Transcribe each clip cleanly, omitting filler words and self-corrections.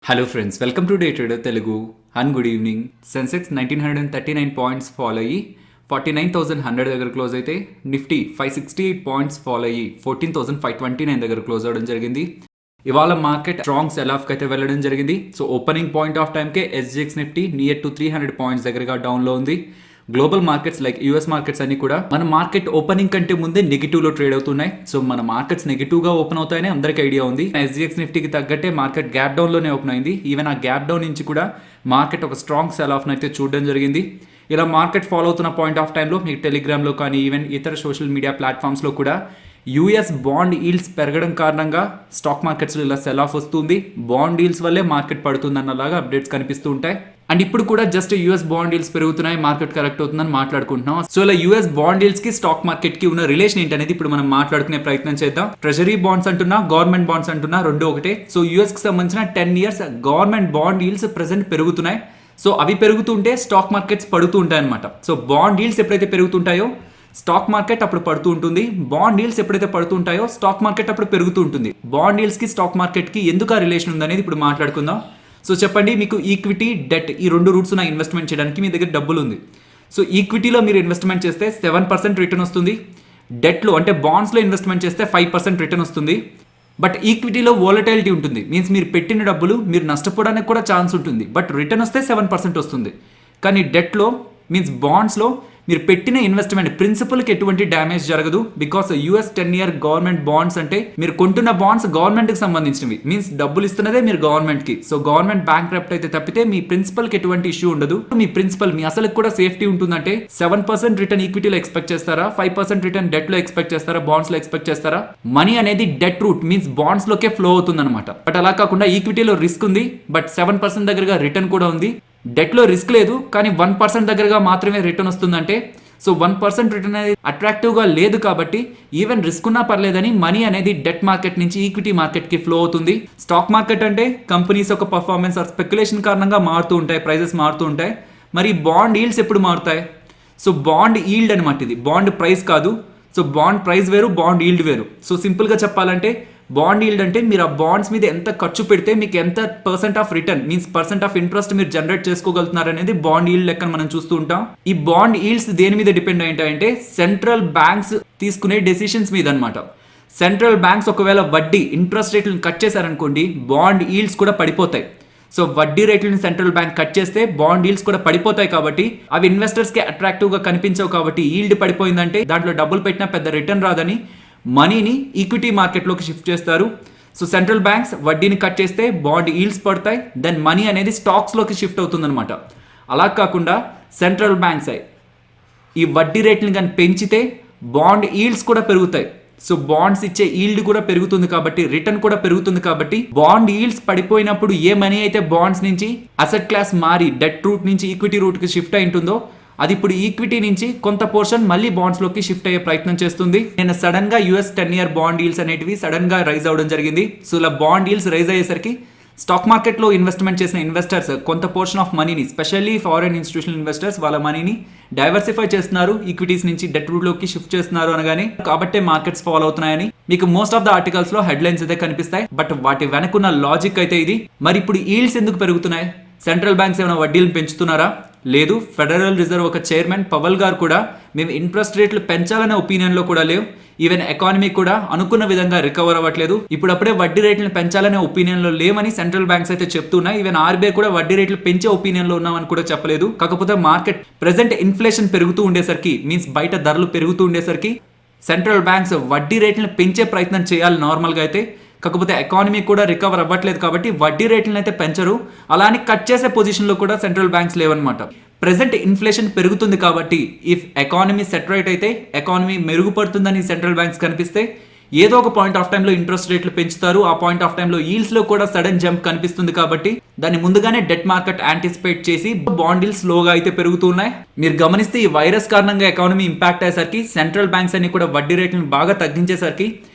Hello friends, welcome to day trader Telugu and good evening. Sensex 1939 points follow అయ్యి 49,100 దగ్గర close అయితే, Nifty 568 points follow అయ్యి 14,529 దగ్గర క్లోజ్ అవ్వడం జరిగింది. ఇవాళ మార్కెట్ స్ట్రాంగ్ సెల్ ఆఫ్కి అయితే వెళ్ళడం జరిగింది. సో ఓపెనింగ్ పాయింట్ ఆఫ్ టైంకే SGX Nifty near to 300 points దగ్గరగా డౌన్లో ఉంది. Global markets like US markets అన్ని కూడా మన మార్కెట్ ఓపెనింగ్ కంటే ముందే నెగిటివ్ లో ట్రేడ్ అవుతున్నాయి. సో మన మార్కెట్స్ నెగిటివ్ గా ఓపెన్ అవుతాయని అందరికీ ఐడియా ఉంది. ఎస్జిఎక్స్ నిఫ్టీకి తగ్గట్టే మార్కెట్ గ్యాప్ డౌన్ లోనే ఓపెన్ అయింది. ఈవెన్ ఆ గ్యాప్ డౌన్ నుంచి కూడా మార్కెట్ ఒక స్ట్రాంగ్ సెల్ ఆఫ్ అయితే చూడడం జరిగింది. ఇలా మార్కెట్ ఫాలో అవుతున్న పాయింట్ ఆఫ్ టైంలో మీకు టెలిగ్రామ్లో కానీ ఈవెన్ ఇతర సోషల్ మీడియా ప్లాట్ఫామ్స్లో కూడా యూఎస్ బాండ్ ఈల్డ్స్ పెరగడం కారణంగా స్టాక్ మార్కెట్స్లో ఇలా సెల్ ఆఫ్ వస్తుంది, బాండ్ డీల్స్ వల్లే మార్కెట్ పడుతుంది అన్నలాగా అప్డేట్స్ కనిపిస్తూ ఉంటాయి. అండ్ ఇప్పుడు కూడా జస్ట్ యూఎస్ బాండ్ డీల్స్ పెరుగుతున్నాయి, మార్కెట్ కరెక్ట్ అవుతుందని మాట్లాడుకుంటున్నాం. సో ఇలా యూఎస్ బాండ్ డీల్స్ కి స్టాక్ మార్కెట్ కి ఉన్న రిలేషన్ ఏంటనేది ఇప్పుడు మనం మాట్లాడుకునే ప్రయత్నం చేద్దాం. ట్రెజరీ బాండ్స్ అంటున్నా, గవర్నమెంట్ బాండ్స్ అంటున్నా, రెండు ఒకటే. సో యూఎస్ కి సంబంధించిన 10 years government bond deals present పెరుగుతున్నాయి. సో అవి పెరుగుతుంటే స్టాక్ మార్కెట్స్ పడుతూ ఉంటాయి అనమాట. సో బాండ్ డీల్స్ ఎప్పుడైతే పెరుగుతుంటాయో స్టాక్ మార్కెట్ అప్పుడు పడుతూ ఉంటుంది, బాండ్ డీల్స్ ఎప్పుడైతే పడుతుంటాయో స్టాక్ మార్కెట్ అప్పుడు పెరుగుతూ ఉంటుంది. బాండ్ డీల్స్ కి స్టాక్ మార్కెట్ కి ఎందుకు ఆ రిలేషన్ ఉందనేది ఇప్పుడు మాట్లాడుకుందాం. సో చెప్పండి, మీకు ఈక్విటీ, డెట్ ఈ రెండు రూట్స్ ఉన్న ఇన్వెస్ట్మెంట్ చేయడానికి మీ దగ్గర డబ్బులు ఉంది. సో ఈక్విటీలో మీరు ఇన్వెస్ట్మెంట్ చేస్తే 7% రిటర్న్ వస్తుంది. డెట్లో అంటే బాండ్స్లో ఇన్వెస్ట్మెంట్ చేస్తే 5% రిటర్న్ వస్తుంది. బట్ ఈక్విటీలో వోలటైలిటీ ఉంటుంది, మీన్స్ మీరు పెట్టిన డబ్బులు మీరు నష్టపోవడానికి కూడా ఛాన్స్ ఉంటుంది, బట్ రిటర్న్ వస్తే 7% వస్తుంది. కానీ డెట్లో మీన్స్ బాండ్స్లో మీరు పెట్టిన ఇన్వెస్ట్మెంట్ ప్రిన్సిపల్కి ఎటువంటి డ్యామేజ్ జరగదు. Because US 10 year government bonds అంటే మీరు కొంటున్న బాండ్స్ గవర్నమెంట్కి సంబంధించినవి, మీన్స్ డబ్బులు ఇస్తున్నదే మీరు గవర్నమెంట్కి. సో గవర్నమెంట్ బ్యాంక్ క్రప్ట్ అయితే తప్పితే మీ ప్రిన్సిపల్కి ఎటువంటి ఇష్యూ ఉండదు. మీ ప్రిన్సిపల్ మీ అసలు కూడా సేఫ్టీ ఉంటుందంటే 7% రిటర్న్ ఈక్విటీలో ఎక్స్పెక్ట్ చేస్తారా, 5% రిటర్న్ డెట్లో ఎక్స్పెక్ట్ చేస్తారా, బాండ్స్లో ఎక్స్పెక్ట్ చేస్తారా? మనీ అనేది డెట్ రూట్ మీన్స్ బాండ్స్లోకే ఫ్లో అవుతుంది అనమాట. బట్ అలా కాకుండా ఈక్విటీలో రిస్క్ ఉంది, బట్ 7% దగ్గరగా రిటర్న్ కూడా ఉంది. డెట్లో రిస్క్ లేదు, కానీ 1% దగ్గరగా మాత్రమే రిటర్న్ వస్తుందంటే సో 1% రిటర్న్ అనేది అట్రాక్టివ్గా లేదు. కాబట్టి ఈవెన్ రిస్క్ ఉన్నా పర్లేదని మనీ అనేది డెట్ మార్కెట్ నుంచి ఈక్విటీ మార్కెట్కి ఫ్లో అవుతుంది. స్టాక్ మార్కెట్ అంటే కంపెనీస్ యొక్క పర్ఫార్మెన్స్ ఆర్ స్పెక్యులేషన్ కారణంగా మారుతూ ఉంటాయి, ప్రైజెస్ మారుతూ ఉంటాయి. మరి బాండ్ ఈల్డ్స్ ఎప్పుడు మారుతాయి? సో బాండ్ ఈల్డ్ అనమాట, ఇది బాండ్ ప్రైస్ కాదు. సో బాండ్ ప్రైస్ వేరు, బాండ్ ఈల్డ్ వేరు. సో సింపుల్గా చెప్పాలంటే బాండ్ ఈల్డ్ అంటే మీరు ఆ బాండ్స్ మీద ఎంత ఖర్చు పెడితే మీకు ఎంత % of return means % of interest మీరు జనరేట్ చేసుకోగలుగుతున్నారు అనేది బాండ్ ఈల్డ్ లెక్కన మనం చూస్తూ ఉంటాం. ఈ బాండ్ ఈల్డ్స్ దేని మీద డిపెండ్ అయి ఉంటాయంటే సెంట్రల్ బ్యాంక్స్ తీసుకునే డెసిషన్స్ మీద అనమాట. సెంట్రల్ బ్యాంక్స్ ఒకవేళ వడ్డీ ఇంట్రెస్ట్ రేట్లను కట్ చేశారనుకోండి, బాండ్ ఈల్డ్స్ కూడా పడిపోతాయి. సో వడ్డీ రేట్లను సెంట్రల్ బ్యాంక్ కట్ చేస్తే బాండ్ ఈల్డ్స్ కూడా పడిపోతాయి. కాబట్టి అవి ఇన్వెస్టర్స్కి అట్రాక్టివ్గా కనిపించవు. కాబట్టి ఈల్డ్ పడిపోయిందంటే దాంట్లో డబ్బులు పెట్టినా పెద్ద రిటర్న్ రాదని మనీని ఈక్విటీ మార్కెట్లోకి షిఫ్ట్ చేస్తారు. సో సెంట్రల్ బ్యాంక్స్ వడ్డీని కట్ చేస్తే బాండ్ ఈల్డ్స్ పడతాయి, దెన్ మనీ అనేది స్టాక్స్లోకి షిఫ్ట్ అవుతుందన్నమాట. అలా కాకుండా సెంట్రల్ బ్యాంక్స్ ఈ వడ్డీ రేట్లను కానీ పెంచితే బాండ్ ఈల్డ్స్ కూడా పెరుగుతాయి. సో బాండ్స్ ఇచ్చే ఈల్డ్ కూడా పెరుగుతుంది, కాబట్టి రిటర్న్ కూడా పెరుగుతుంది. కాబట్టి బాండ్ ఈల్డ్స్ పడిపోయినప్పుడు ఏ మనీ అయితే బాండ్స్ నుంచి అసెట్ క్లాస్ మారి డెట్ రూట్ నుంచి ఈక్విటీ రూట్కి షిఫ్ట్ అయి ఉంటుందో అది ఇప్పుడు ఈక్విటీ నుంచి కొంత పోర్షన్ మళ్ళీ బాండ్స్లోకి షిఫ్ట్ అయ్యే ప్రయత్నం చేస్తుంది. నేను సడన్ గా యూఎస్ 10 year బాండ్ డీల్స్ అనేటివి సడన్ గా రైజ్ అవడం జరిగింది. సో ఇలా బాండ్ డీల్స్ రైజ్ అయ్యేసరికి స్టాక్ మార్కెట్లో ఇన్వెస్ట్మెంట్ చేసిన ఇన్వెస్టర్స్ కొంత పోర్షన్ ఆఫ్ మనీని, స్పెషల్లీ ఫారెన్ ఇన్స్టిట్యూషనల్ ఇన్వెస్టర్స్ వాళ్ళ మనీని డైవర్సిఫై చేస్తున్నారు, ఈక్విటీస్ నుంచి డెట్ రూట్లోకి షిఫ్ట్ చేస్తున్నారు అనగానే కాబట్టే మార్కెట్స్ ఫాలో అవుతున్నాయని మీకు మోస్ట్ ఆఫ్ ద ఆర్టికల్స్ లో హెడ్లైన్స్ అయితే కనిపిస్తాయి. బట్ వాటి వెనకున్న లాజిక్ అయితే ఇది. మరి ఇప్పుడు ఈల్డ్స్ ఎందుకు పెరుగుతున్నాయి? సెంట్రల్ బ్యాంక్స్ ఏమైనా వడ్డీలు పెంచుతున్నారా? లేదు. ఫెడరల్ రిజర్వ్ ఒక చైర్మన్ పవల్ గారు కూడా మేము ఇంట్రెస్ట్ రేట్లు పెంచాలనే ఒపీనియన్లో కూడా లేవు. ఈవెన్ ఎకానమీ కూడా అనుకున్న విధంగా రికవర్ అవ్వట్లేదు. ఇప్పుడప్పుడే వడ్డీ రేట్లను పెంచాలనే ఒపీనియన్లో లేవని సెంట్రల్ బ్యాంక్స్ అయితే చెప్తున్నాయి. ఈవెన్ ఆర్బీఐ కూడా వడ్డీ రేట్లు పెంచే ఒపీనియన్లో ఉన్నామని కూడా చెప్పలేదు. కాకపోతే మార్కెట్ ప్రెసెంట్ ఇన్ఫ్లేషన్ పెరుగుతూ ఉండేసరికి మీన్స్ బయట ధరలు పెరుగుతూ ఉండేసరికి సెంట్రల్ బ్యాంక్స్ వడ్డీ రేట్లను పెంచే ప్రయత్నం చేయాలి నార్మల్గా అయితే. కాకపోతే ఎకానమీ కూడా రికవర్ అవ్వట్లేదు కాబట్టి వడ్డీ రేట్లను అయితే పెంచరు, అలానే కట్ చేసే పొజిషన్లో కూడా సెంట్రల్ బ్యాంక్స్ లేవన్నమాట. ప్రెసెంట్ ఇన్ఫ్లేషన్ పెరుగుతుంది కాబట్టి ఇఫ్ ఎకానమీ సెటరేట్ అయితే ఎకానమీ మెరుగుపడుతుందని సెంట్రల్ బ్యాంక్స్ కనిపిస్తే ఏదో ఒక పాయింట్ ఆఫ్ టైంలో ఇంట్రెస్ట్ రేట్లు పెంచుతారు. ఆ పాయింట్ ఆఫ్ టైంలో ఈల్డ్స్లో కూడా సడన్ జంప్ కనిపిస్తుంది. కాబట్టి దాన్ని ముందుగానే డెట్ మార్కెట్ యాంటిసిపేట్ చేసి బాండ్ డీల్స్ స్లోగా అయితే పెరుగుతున్నాయి. మీరు గమనిస్తే ఈ వైరస్ కారణంగా ఎకానమీ ఇంపాక్ట్ అయ్యేసరికి సెంట్రల్ బ్యాంక్స్ అన్ని కూడా వడ్డీ రేట్లను బాగా తగ్గించేసరికి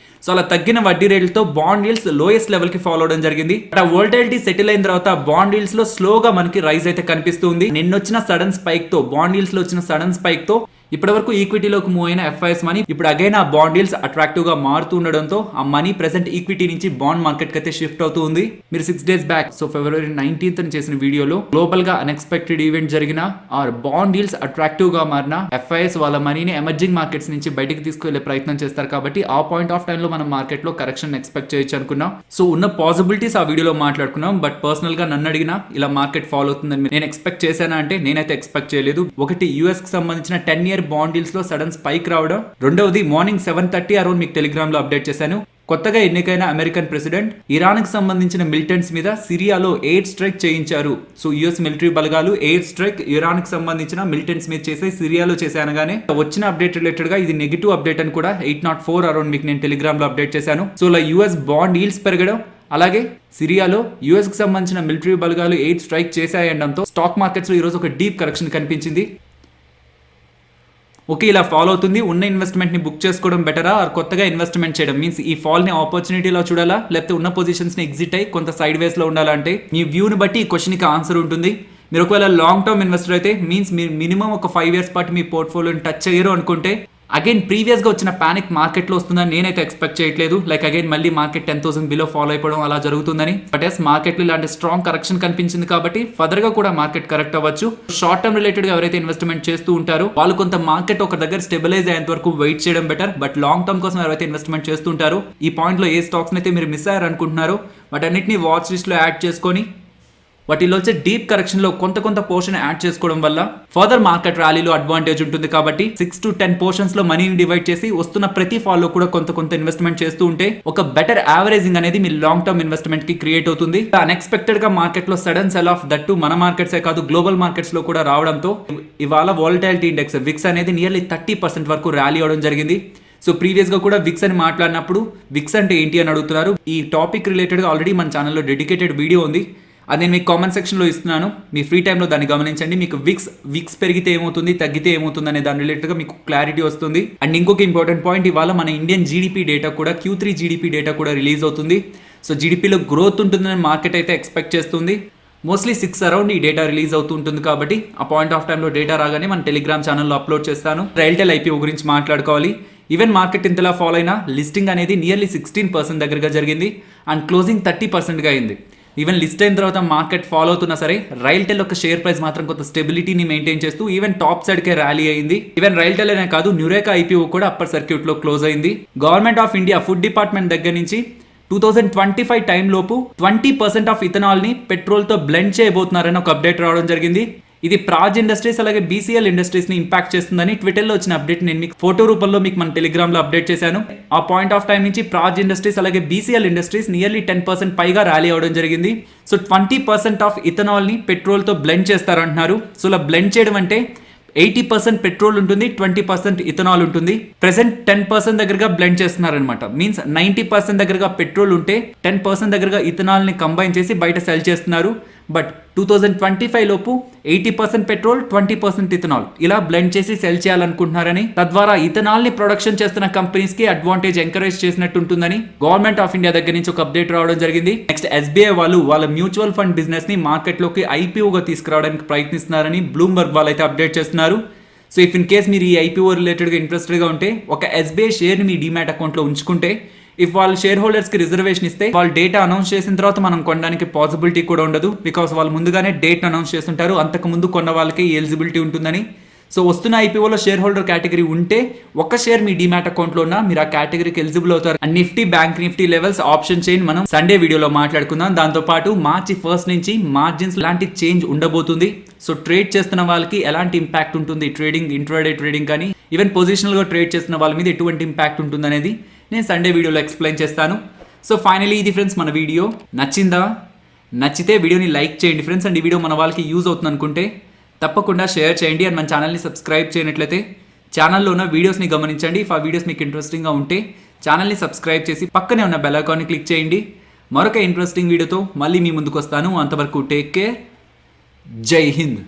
సో అలా తగ్గిన వడ్డీ రేట్లతో బాండ్ డీల్స్ లోయెస్ట్ లెవెల్ కి ఫాలో అవడం జరిగింది. ఆ వోల్టాలిటీ సెటిల్ అయిన తర్వాత బాండ్ డీల్స్ లో స్లోగా మనకి రైజ్ అయితే కనిపిస్తుంది. నిన్నొచ్చిన సడన్ స్పైక్ తో బాండ్ డీల్స్ లో వచ్చిన సడన్ స్పైక్ తో ఇప్పటివరకు ఈక్విటీలోకి మూవ్ అయిన ఎఫ్ఐఎస్ మనీ ఇప్పుడు అగైన్ ఆ బాండ్ డీల్స్ అట్రాక్టివ్ గా మారుతూ ఉండడంతో ఆ మనీ ప్రెసెంట్ ఈక్విటీ నుంచి బాండ్ మార్కెట్ కి అయితే షిఫ్ట్ అవుతూ ఉంది. మీరు 6 days బ్యాక్ ఫిబ్రవరి 19th చేసిన వీడియోలో గ్లోబల్ గా అన్ఎక్స్పెక్టెడ్ ఈవెంట్ జరిగిన ఆర్ బాండ్ డీల్స్ అట్రాక్టివ్ గా మారిన ఎఫ్ఐఎస్ వాళ్ళ మనీని ఎమర్జింగ్ మార్కెట్స్ నుంచి బయటకు తీసుకువెళ్లే ప్రయత్నం చేస్తారు కాబట్టి ఆ పాయింట్ ఆఫ్ టైం లో మనం మార్కెట్ లో కరెక్షన్ ఎక్స్పెక్ట్ చేయొచ్చు అనుకున్నాం. సో ఉన్న పాసిబిలిటీస్ ఆ వీడియోలో మాట్లాడుకున్నాం. బట్ పర్సనల్ గా నన్ను అడిగినా ఇలా మార్కెట్ ఫాలో అవుతుందని నేను ఎక్స్పెక్ట్ చేశానా అంటే నేనైతే ఎక్స్పెక్ట్ చేయలేదు. ఒకటి యూఎస్ కి సంబంధించిన 10-year బాండ్ డీల్స్ లో సడన్ స్పైక్ రావడం, రెండవది మార్నింగ్ 7:30 అరౌండ్ మీకు టెలిగ్రామ్ లో అప్డేట్ చేశాను. కొత్తగా ఎన్నికైన అమెరికన్ ప్రెసిడెంట్ ఇరాన్ కి సంబంధించిన మిలిటెంట్స్ మీద సిరియాలో ఎయిర్ స్ట్రైక్ చేయించారు. సో యుఎస్ మిలిటరీ బలగాలు ఎయిర్ స్ట్రైక్ ఇరాన్ కి సంబంధించిన మిలిటెంట్స్ మీద చేసి సిరియాలో చేశానగానే వచ్చిన అప్డేట్ రిలేటెడ్ గా ఇది నెగిటివ్ అప్డేట్ అని కూడా 804 అరౌండ్ మీకు నేను టెలిగ్రామ్ లో అప్డేట్ చేశాను. సో ఇలా యుఎస్ బాండ్ డీల్స్ పెరగడం, అలాగే సిరియాలో యుఎస్ కి సంబంధించిన మిలిటరీ బలగాలు ఎయిర్ స్ట్రైక్ చేశాయనడంతో స్టాక్ మార్కెట్స్ లో ఈరోజు ఒక డీప్ కరెక్షన్ కనిపించింది. ఓకే, ఇలా ఫాలో అవుతుంది. ఉన్న ఇన్వెస్ట్మెంట్ ని బుక్ చేసుకోవడం బెటరా ఆర్ కొత్తగా ఇన్వెస్ట్మెంట్ చేయడం? మీన్స్ ఈ ఫాల్ ని ఆపర్చునిటీలో చూడాలా లేకపోతే ఉన్న పొజిషన్స్ ని ఎగ్జిట్ అయ్యి కొంత సైడ్ వేస్ లో ఉండాలంటే మీ వ్యూని బట్టి ఈ క్వశ్చన్ కి ఆన్సర్ ఉంటుంది. మీరు ఒకవేళ లాంగ్ టర్మ్ ఇన్వెస్టర్ అయితే మీన్స్ మీరు మినిమం ఒక 5 years పాటు మీ పోర్ట్ఫోలియోని టచ్ చేయరు అనుకుంటే అగైన్ ప్రీవియస్ గా వచ్చిన పానిక్ మార్కెట్ లో వస్తుందని నేనైతే ఎక్స్పెక్ట్ చేయట్లేదు. లైక్ అగైన్ మళ్ళీ మార్కెట్ 10,000 బిలో ఫాలో అయిపోవడం అలా జరుగుతుందని. బట్ ఎస్ మార్కెట్ లో ఇలాంటి స్ట్రాంగ్ కరెక్షన్ కనిపించింది కాబట్టి ఫర్దర్ గా కూడా మార్కెట్ కరెక్ట్ అవ్వచ్చు. షార్ట్ టర్మ్ రిలేటెడ్ గా ఎవరైతే ఇన్వెస్ట్మెంట్ చేస్తూ ఉంటారో వాళ్ళు కొంత మార్కెట్ ఒక దగ్గర స్టెబిలైజ్ అయ్యేంత వరకు వెయిట్ చేయడం బెటర్. బట్ లాంగ్ టర్మ్ కోసం ఎవరైతే ఇన్వెస్ట్మెంట్ చేస్తుంటారో ఈ పాయింట్ లో ఏ స్టాక్స్ అయితే మీరు మిస్ అయ్యారు అనుకుంటున్నారో వాటన్నిటిని వాచ్ లిస్ట్ లో యాడ్ చేసుకొని వాటిలో వచ్చే డీప్ కరెక్షన్ లో కొంత పోర్షన్ యాడ్ చేసుకోవడం వల్ల ఫర్దర్ మార్కెట్ ర్యాలీలో అడ్వాంటేజ్ ఉంటుంది. కాబట్టి 6 to 10 పోర్షన్స్ లో మనీని డివైడ్ చేసి వస్తున్న ప్రతి ఫాల్ లో కూడా కొంత ఇన్వెస్ట్మెంట్ చేస్తూ ఉంటే ఒక బెటర్ యావరేజింగ్ అనేది మీ లాంగ్ టర్మ్ ఇన్వెస్ట్మెంట్ కి క్రియేట్ అవుతుంది. అన్ఎక్స్పెక్టెడ్ గా మార్కెట్ లో సడన్ సెల్ ఆఫ్ దట్టు మన మార్కెట్సే కాదు గ్లోబల్ మార్కెట్స్ లో కూడా రావడంతో ఇవాళ వాలటైలిటీ ఇండెక్స్ విక్స్ అనేది నియర్లీ 30% వరకు ర్యాలీ అవడం జరిగింది. సో ప్రీవియస్ గా కూడా విక్స్ అని మాట్లాడినప్పుడు విక్స్ అంటే ఏంటి అని అడుగుతున్నారు. ఈ టాపిక్ రిలేటెడ్ గా ఆల్రెడీ మన ఛానల్లో డెడికేటెడ్ వీడియో ఉంది. అది నేను మీకు కామెంట్ సెక్షన్లో ఇస్తున్నాను. మీ ఫ్రీ టైంలో దాన్ని గమనించండి. మీకు విక్స్ పెరిగితే ఏమవుతుంది, తగ్గితే ఏమవుతుంది అనే దాని రిలేటెడ్గా మీకు క్లారిటీ వస్తుంది. అండ్ ఇంకొక ఇంపార్టెంట్ పాయింట్, ఇవాళ మన ఇండియన్ జీడిపి డేటా కూడా Q3 జీడిపి డేటా కూడా రిలీజ్ అవుతుంది. సో జీడిపిలో గ్రోత్ ఉంటుందని మార్కెట్ అయితే ఎక్స్పెక్ట్ చేస్తుంది. మోస్ట్లీ 6 అరౌండ్ ఈ డేటా రిలీజ్ అవుతూ ఉంటుంది కాబట్టి ఆ పాయింట్ ఆఫ్ టైంలో డేటా రాగానే మన టెలిగ్రామ్ ఛానల్లో అప్లోడ్ చేస్తాను. రైల్టెల్ ఐపీఓ గురించి మాట్లాడుకోవాలి. ఈవెన్ మార్కెట్ ఇంతలా ఫాలో అయినా లిస్టింగ్ అనేది నియర్లీ 16% దగ్గరగా జరిగింది అండ్ క్లోజింగ్ 30%గా అయింది. ఈవెన్ లిస్ట్ అయిన తర్వాత మార్కెట్ ఫాలో అవుతున్నా సరే రైల్టెల్ యొక్క షేర్ ప్రైస్ మాత్రం కొంత స్టెబిలిటీని మెయింటైన్ చేస్తూ ఈవెన్ టాప్ సైడ్ కే ర్యాలీ అయింది. ఈవెన్ రైల్టెల్ అనే కాదు న్యూరేకా ఐపీఓ కూడా అప్పర్ సర్క్యూట్ లో క్లోజ్ అయింది. Government of India food department దగ్గర నుంచి 2025 టైం లోపు 20% ఆఫ్ ఇథనాల్ ని పెట్రోల్ తో బ్లెండ్ చేయబోతున్నారని ఒక అప్డేట్ రావడం జరిగింది. ఇది ప్రాజ్ ఇండస్ట్రీస్ అలాగే బీసీఎల్ ఇండస్ట్రీస్ ని ఇంపాక్ట్ చేస్తుందని ట్విట్టర్ లో వచ్చిన అప్డేట్ నేను మీకు ఫోటో రూపంలో మీకు మన టెలిగ్రామ్ లో అప్డేట్ చేశాను. ఆ పాయింట్ ఆఫ్ టైం నుంచి ప్రాజ్ ఇండస్ట్రీస్ అలాగే బీసీఎల్ ఇండస్ట్రీస్ నియర్లీ 10% పైగా ర్యాలీ అవడం జరిగింది. సో 20% ఆఫ్ ఇథనాల్ ని పెట్రోల్ తో బ్లెండ్ చేస్తారంటున్నారు. సో ఇలా బ్లెండ్ చేయడం అంటే 80% పెట్రోల్ ఉంటుంది, 20% ఇథనాల్ ఉంటుంది. ప్రెసెంట్ 10% దగ్గరగా బ్లెండ్ చేస్తున్నారనమాట. మీన్స్ 90% దగ్గరగా పెట్రోల్ ఉంటే 10% దగ్గరగా ఇథనాల్ ని కంబైన్ చేసి బయట సెల్ చేస్తున్నారు. బట్ 2025 లోపు 80% పెట్రోల్, 20% ఇథనాల్ ఇలా బ్లెండ్ చేసి సెల్ చేయాలనుకుంటున్నారని, తద్వారా ఇథనాల్ ని ప్రొడక్షన్ చేస్తున్న కంపెనీస్ కి అడ్వాంటేజ్ ఎంకరేజ్ చేసినట్టు ఉంటుందని గవర్నమెంట్ ఆఫ్ ఇండియా దగ్గర నుంచి ఒక అప్డేట్ రావడం జరిగింది. నెక్స్ట్ ఎస్బీఐ వాళ్ళు వాళ్ళ మ్యూచువల్ ఫండ్ బిజినెస్ ని మార్కెట్ లోకి ఐపీఓగా తీసుకురావడానికి ప్రయత్నిస్తున్నారని బ్లూంబర్గ్ వాళ్ళు అయితే అప్డేట్ చేస్తున్నారు. సో ఇఫ్ ఇన్ కేస్ మీరు ఈ ఐపీఓ రిలేటెడ్గా ఇంట్రెస్టెడ్గా ఉంటే ఒక ఎస్బీఐ షేర్ని మీ డీమ్యాట్ అకౌంట్లో ఉంచుకుంటే ఇఫ్ వాళ్ళు షేర్ హోల్డర్స్కి రిజర్వేషన్ ఇస్తే వాళ్ళు డేటా అనౌన్స్ చేసిన తర్వాత మనం కొనడానికి పాసిబిలిటీ కూడా ఉండదు. బికాస్ వాళ్ళు ముందుగానే డేట్ అనౌన్స్ చేస్తుంటారు, అంతకు ముందు కొన్న వాళ్ళకి ఎలిజిబిలిటీ ఉంటుందని. సో వస్తున్న ఐపీఓలో షేర్ హోల్డర్ కేటగిరీ ఉంటే ఒక షేర్ మీ డీమ్యాట్ అకౌంట్లో ఉన్న మీరు ఆ కేటగిరీకి ఎలిజిబుల్ అవుతారు. And Nifty, bank Nifty levels, option chain మనం సండే వీడియోలో మాట్లాడుకుందాం. దాంతోపాటు మార్చి 1st నుంచి మార్జిన్స్ లాంటి చేంజ్ ఉండబోతుంది. సో ట్రేడ్ చేస్తున్న వాళ్ళకి ఎలాంటి ఇంపాక్ట్ ఉంటుంది, ట్రేడింగ్, ఇంట్రాడే ట్రేడింగ్ కానీ ఈవెన్ పొజిషనల్గా ట్రేడ్ చేస్తున్న వాళ్ళ మీద ఎటువంటి ఇంపాక్ట్ ఉంటుంది అనేది నేను సండే వీడియోలో ఎక్స్ప్లెయిన్ చేస్తాను. సో ఫైనలీ ఇది ఫ్రెండ్స్ మన వీడియో నచ్చిందా? నచ్చితే వీడియోని లైక్ చేయండి ఫ్రెండ్స్. అండ్ ఈ వీడియో మన వాళ్ళకి యూజ్ అవుతుంది అనుకుంటే తప్పకుండా షేర్ చేయండి. అండ్ మన ఛానల్ని సబ్స్క్రైబ్ చేయనట్లయితే ఛానల్లో ఉన్న వీడియోస్ని గమనించండి. ఇఫ్ ఆ వీడియోస్ మీకు ఇంట్రెస్టింగ్గా ఉంటే ఛానల్ని సబ్స్క్రైబ్ చేసి పక్కనే ఉన్న బెల్ ఐకాన్ని క్లిక్ చేయండి. మరొక ఇంట్రెస్టింగ్ వీడియోతో మళ్ళీ మీ ముందుకు వస్తాను. అంతవరకు టేక్ కేర్. జై హింద్.